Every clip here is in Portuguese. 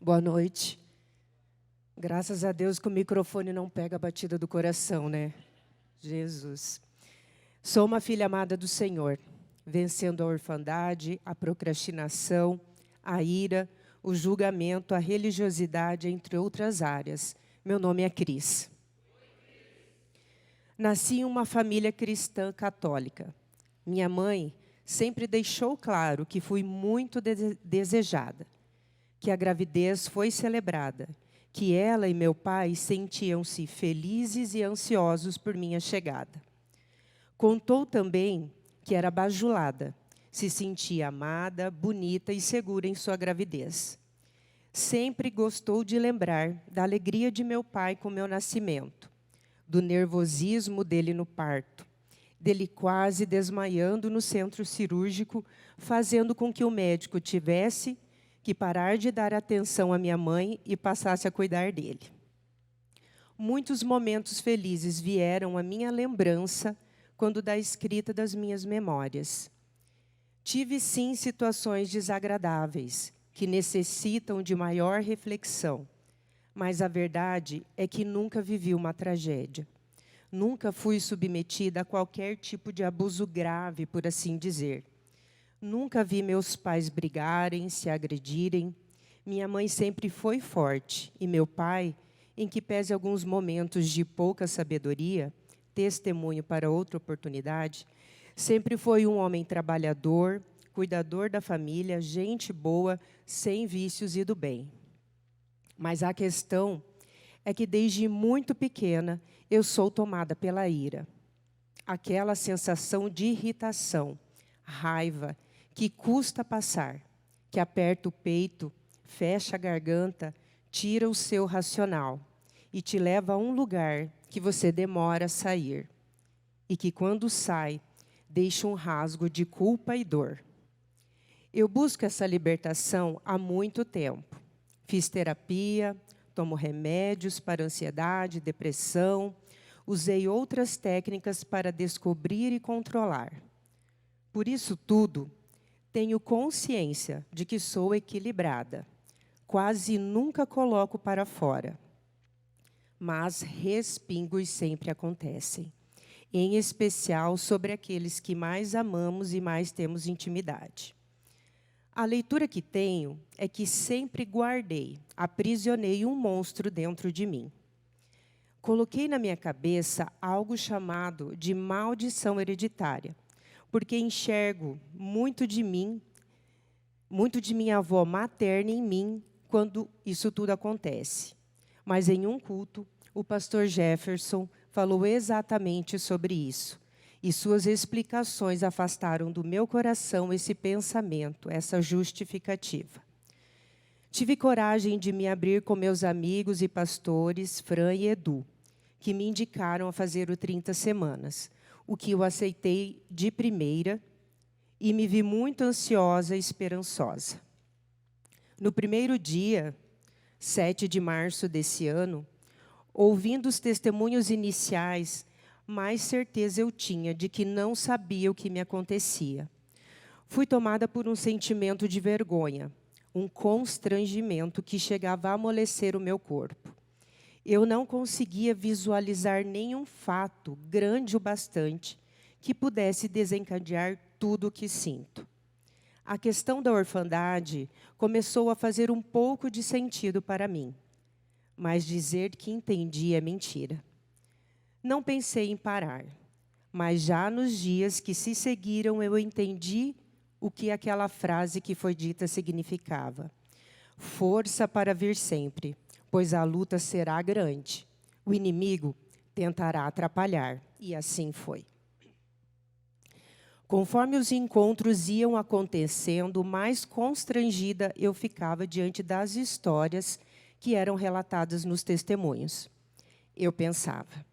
Boa noite. Graças a Deus que o microfone não pega a batida do coração, né? Jesus. Sou uma filha amada do Senhor, vencendo a orfandade, a procrastinação, a ira, o julgamento, a religiosidade, entre outras áreas. Meu nome é Cris. Nasci em uma família cristã católica. Minha mãe sempre deixou claro que fui muito desejada, que a gravidez foi celebrada, que ela e meu pai sentiam-se felizes e ansiosos por minha chegada. Contou também que era bajulada, se sentia amada, bonita e segura em sua gravidez. Sempre gostou de lembrar da alegria de meu pai com meu nascimento, do nervosismo dele no parto, dele quase desmaiando no centro cirúrgico, fazendo com que o médico tivesse que parar de dar atenção à minha mãe e passasse a cuidar dele. Muitos momentos felizes vieram à minha lembrança quando da escrita das minhas memórias. Tive, sim, situações desagradáveis, que necessitam de maior reflexão, mas a verdade é que nunca vivi uma tragédia. Nunca fui submetida a qualquer tipo de abuso grave, por assim dizer. Nunca vi meus pais brigarem, se agredirem. Minha mãe sempre foi forte, e meu pai, em que pese alguns momentos de pouca sabedoria, testemunho para outra oportunidade, sempre foi um homem trabalhador, cuidador da família, gente boa, sem vícios e do bem. Mas a questão é que desde muito pequena eu sou tomada pela ira. Aquela sensação de irritação, raiva, que custa passar, que aperta o peito, fecha a garganta, tira o seu racional e te leva a um lugar que você demora a sair. E que quando sai, deixa um rasgo de culpa e dor. Eu busco essa libertação há muito tempo. Fiz terapia, tomo remédios para ansiedade, depressão, usei outras técnicas para descobrir e controlar. Por isso tudo, tenho consciência de que sou equilibrada. Quase nunca coloco para fora. Mas respingos sempre acontecem. Em especial sobre aqueles que mais amamos e mais temos intimidade. A leitura que tenho é que sempre guardei, aprisionei um monstro dentro de mim. Coloquei na minha cabeça algo chamado de maldição hereditária, porque enxergo muito de mim, muito de minha avó materna em mim, quando isso tudo acontece. Mas em um culto, o pastor Jefferson falou exatamente sobre isso. E suas explicações afastaram do meu coração esse pensamento, essa justificativa. Tive coragem de me abrir com meus amigos e pastores, Fran e Edu, que me indicaram a fazer o 30 semanas, o que eu aceitei de primeira e me vi muito ansiosa e esperançosa. No primeiro dia, 7 de março desse ano, ouvindo os testemunhos iniciais, mais certeza eu tinha de que não sabia o que me acontecia. Fui tomada por um sentimento de vergonha, um constrangimento que chegava a amolecer o meu corpo. Eu não conseguia visualizar nenhum fato grande o bastante que pudesse desencadear tudo o que sinto. A questão da orfandade começou a fazer um pouco de sentido para mim, mas dizer que entendi é mentira. Não pensei em parar, mas já nos dias que se seguiram eu entendi o que aquela frase que foi dita significava. Força para vir sempre, pois a luta será grande. O inimigo tentará atrapalhar, e assim foi. Conforme os encontros iam acontecendo, mais constrangida eu ficava diante das histórias que eram relatadas nos testemunhos. Eu pensava,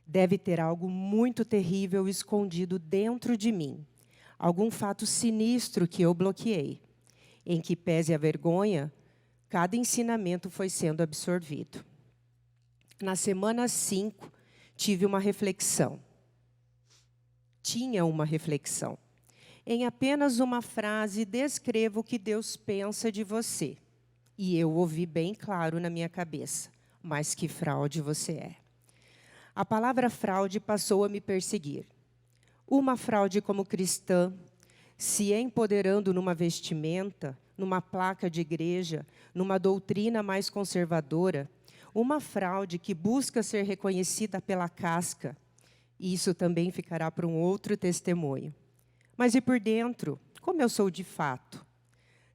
deve ter algo muito terrível escondido dentro de mim, algum fato sinistro que eu bloqueei, em que pese a vergonha, cada ensinamento foi sendo absorvido. Na semana 5, tive uma reflexão. Tinha uma reflexão. Em apenas uma frase, descreva o que Deus pensa de você. E eu ouvi bem claro na minha cabeça: mas que fraude você é. A palavra fraude passou a me perseguir. Uma fraude como cristã, se empoderando numa vestimenta, numa placa de igreja, numa doutrina mais conservadora, uma fraude que busca ser reconhecida pela casca. E isso também ficará para um outro testemunho. Mas e por dentro? Como eu sou de fato?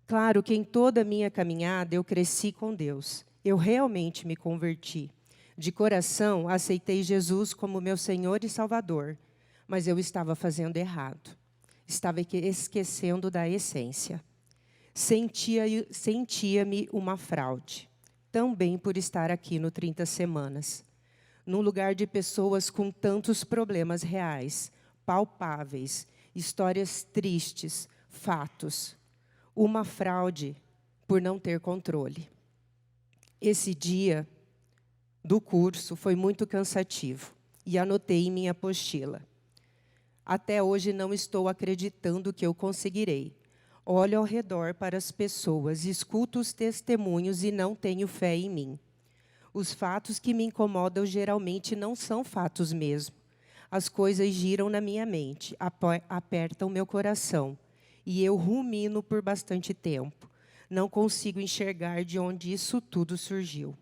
Claro que em toda a minha caminhada eu cresci com Deus. Eu realmente me converti. De coração, aceitei Jesus como meu Senhor e Salvador. Mas eu estava fazendo errado. Estava esquecendo da essência. Sentia-me uma fraude. Também por estar aqui no 30 Semanas. Num lugar de pessoas com tantos problemas reais, palpáveis, histórias tristes, fatos. Uma fraude por não ter controle. Esse dia do curso foi muito cansativo e anotei em minha apostila. Até hoje não estou acreditando que eu conseguirei. Olho ao redor para as pessoas, escuto os testemunhos e não tenho fé em mim. Os fatos que me incomodam geralmente não são fatos mesmo. As coisas giram na minha mente, apertam meu coração. E eu rumino por bastante tempo. Não consigo enxergar de onde isso tudo surgiu.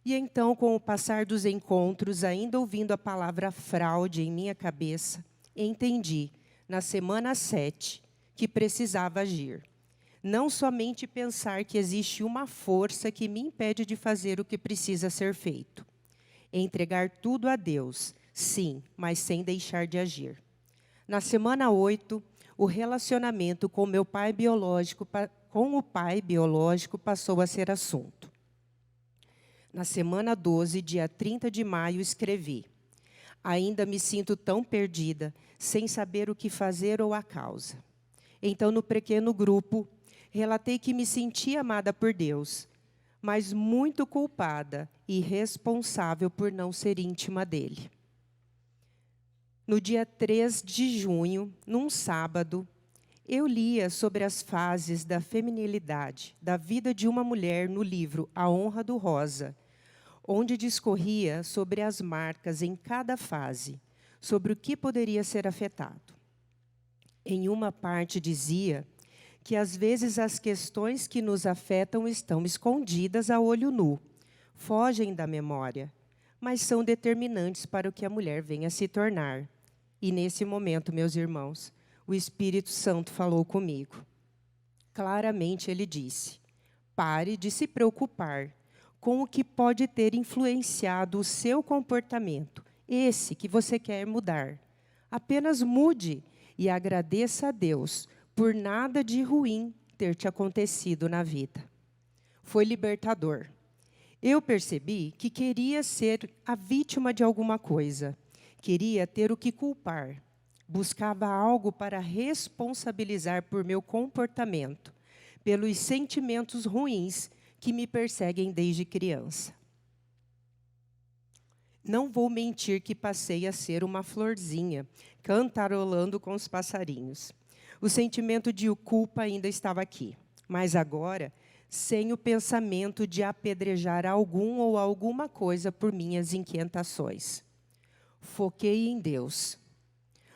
E então, com o passar dos encontros, ainda ouvindo a palavra fraude em minha cabeça, entendi, na semana 7, que precisava agir. Não somente pensar que existe uma força que me impede de fazer o que precisa ser feito. Entregar tudo a Deus, sim, mas sem deixar de agir. Na semana 8, o relacionamento com o pai biológico passou a ser assunto. Na semana 12, dia 30 de maio, escrevi: ainda me sinto tão perdida, sem saber o que fazer ou a causa. Então, no pequeno grupo, relatei que me sentia amada por Deus, mas muito culpada e responsável por não ser íntima dele. No dia 3 de junho, num sábado, eu lia sobre as fases da feminilidade, da vida de uma mulher no livro A Honra do Rosa, onde discorria sobre as marcas em cada fase, sobre o que poderia ser afetado. Em uma parte dizia que às vezes as questões que nos afetam estão escondidas a olho nu, fogem da memória, mas são determinantes para o que a mulher venha a se tornar. E nesse momento, meus irmãos, o Espírito Santo falou comigo. Claramente ele disse: pare de se preocupar com o que pode ter influenciado o seu comportamento, esse que você quer mudar. Apenas mude e agradeça a Deus por nada de ruim ter te acontecido na vida. Foi libertador. Eu percebi que queria ser a vítima de alguma coisa. Queria ter o que culpar. Buscava algo para responsabilizar por meu comportamento, pelos sentimentos ruins que me perseguem desde criança. Não vou mentir que passei a ser uma florzinha, cantarolando com os passarinhos. O sentimento de culpa ainda estava aqui, mas agora, sem o pensamento de apedrejar algum ou alguma coisa por minhas inquietações. Foquei em Deus.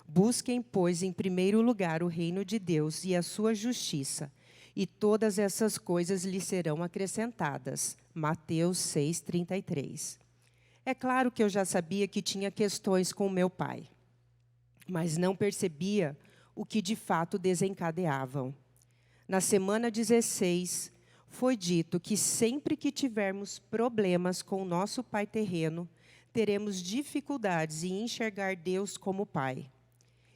Busquem, pois, em primeiro lugar o reino de Deus e a sua justiça, e todas essas coisas lhe serão acrescentadas. Mateus 6:33. É claro que eu já sabia que tinha questões com meu pai, mas não percebia o que de fato desencadeavam. Na semana 16, foi dito que sempre que tivermos problemas com o nosso pai terreno, teremos dificuldades em enxergar Deus como Pai.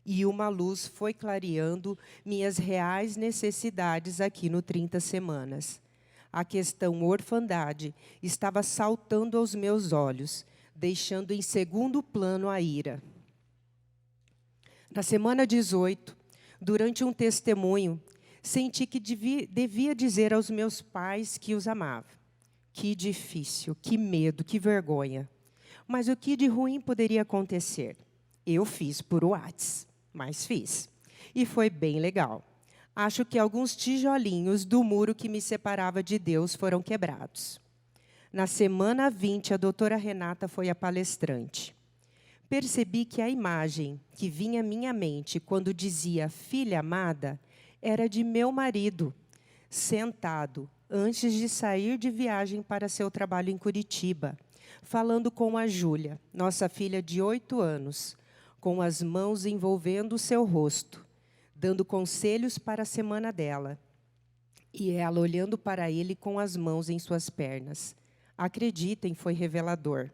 E uma luz foi clareando minhas reais necessidades aqui no 30 Semanas. A questão orfandade estava saltando aos meus olhos, deixando em segundo plano a ira. Na semana 18, durante um testemunho, senti que devia dizer aos meus pais que os amava. Que difícil, que medo, que vergonha. Mas o que de ruim poderia acontecer? Eu fiz por WhatsApp, mas fiz. E foi bem legal. Acho que alguns tijolinhos do muro que me separava de Deus foram quebrados. Na semana 20, a doutora Renata foi a palestrante. Percebi que a imagem que vinha à minha mente quando dizia filha amada era de meu marido, sentado, antes de sair de viagem para seu trabalho em Curitiba, falando com a Júlia, nossa filha de 8 anos, com as mãos envolvendo o seu rosto, dando conselhos para a semana dela, e ela olhando para ele com as mãos em suas pernas. Acreditem, foi revelador.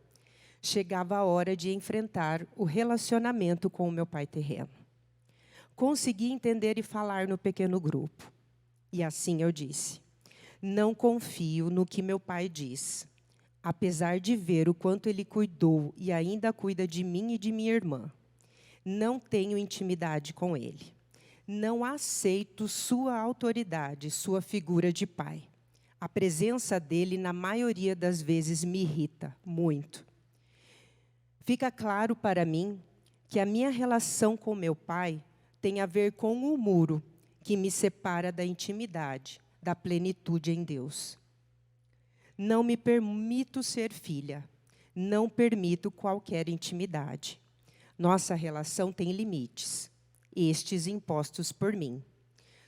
Chegava a hora de enfrentar o relacionamento com o meu pai terreno. Consegui entender e falar no pequeno grupo. E assim eu disse: não confio no que meu pai diz, apesar de ver o quanto ele cuidou e ainda cuida de mim e de minha irmã. Não tenho intimidade com ele. Não aceito sua autoridade, sua figura de pai. A presença dele, na maioria das vezes, me irrita muito. Fica claro para mim que a minha relação com meu pai tem a ver com o muro que me separa da intimidade, da plenitude em Deus. Não me permito ser filha, não permito qualquer intimidade. Nossa relação tem limites, estes impostos por mim.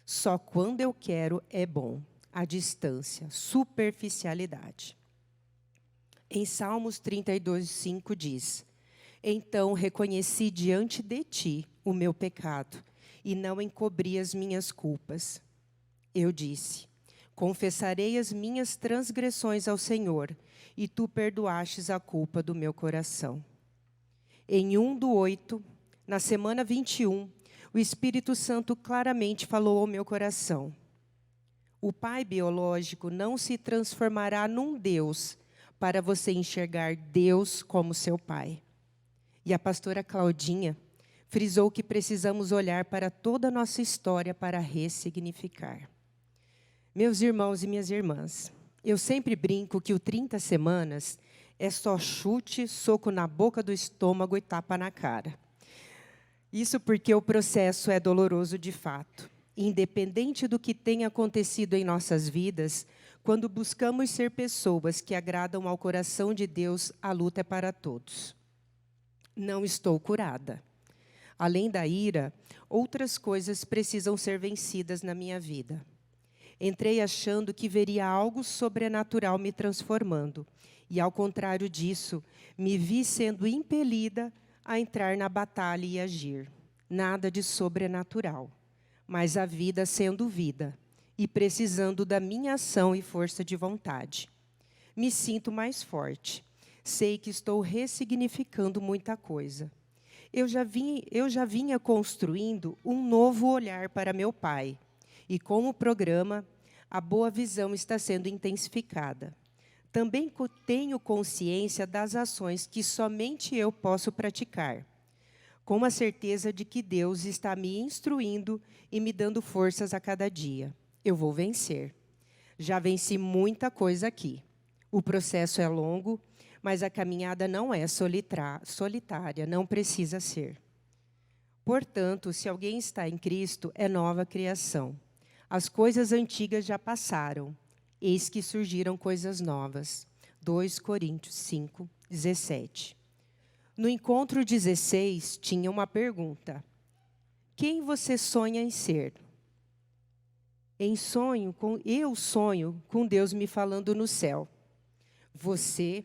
Só quando eu quero é bom, a distância, superficialidade. Em Salmos 32:5 diz: então reconheci diante de ti o meu pecado, e não encobri as minhas culpas. Eu disse: confessarei as minhas transgressões ao Senhor, e tu perdoastes a culpa do meu coração. Em 1/8, na semana 21, o Espírito Santo claramente falou ao meu coração: o pai biológico não se transformará num Deus para você enxergar Deus como seu pai. E a pastora Claudinha frisou que precisamos olhar para toda a nossa história para ressignificar. Meus irmãos e minhas irmãs, eu sempre brinco que o 30 semanas é só chute, soco na boca do estômago e tapa na cara. Isso porque o processo é doloroso de fato. Independente do que tenha acontecido em nossas vidas, quando buscamos ser pessoas que agradam ao coração de Deus, a luta é para todos. Não estou curada. Além da ira, outras coisas precisam ser vencidas na minha vida. Entrei achando que veria algo sobrenatural me transformando, e, ao contrário disso, me vi sendo impelida a entrar na batalha e agir. Nada de sobrenatural, mas a vida sendo vida, e precisando da minha ação e força de vontade. Me sinto mais forte. Sei que estou ressignificando muita coisa. Eu já vinha construindo um novo olhar para meu pai. E com o programa, a boa visão está sendo intensificada. Também tenho consciência das ações que somente eu posso praticar, com a certeza de que Deus está me instruindo e me dando forças a cada dia. Eu vou vencer. Já venci muita coisa aqui. O processo é longo, mas a caminhada não é solitária, não precisa ser. Portanto, se alguém está em Cristo, é nova criação. As coisas antigas já passaram, eis que surgiram coisas novas. 2 Coríntios 5:17. No encontro 16, tinha uma pergunta: quem você sonha em ser? Eu sonho com Deus me falando no céu: você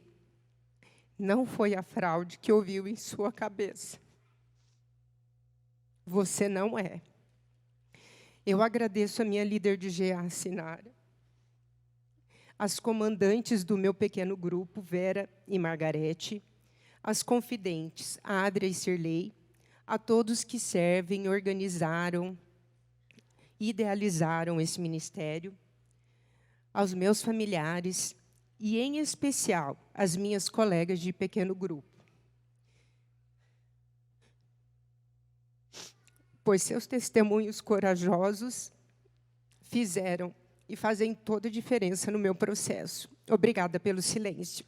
não foi a fraude que ouviu em sua cabeça. Você não é. Eu agradeço a minha líder de GA, Sinara, as comandantes do meu pequeno grupo, Vera e Margarete, as confidentes, Adria e Sirlei, a todos que servem, organizaram, idealizaram esse ministério, aos meus familiares, e, em especial, as minhas colegas de pequeno grupo. Pois seus testemunhos corajosos fizeram e fazem toda a diferença no meu processo. Obrigada pelo silêncio.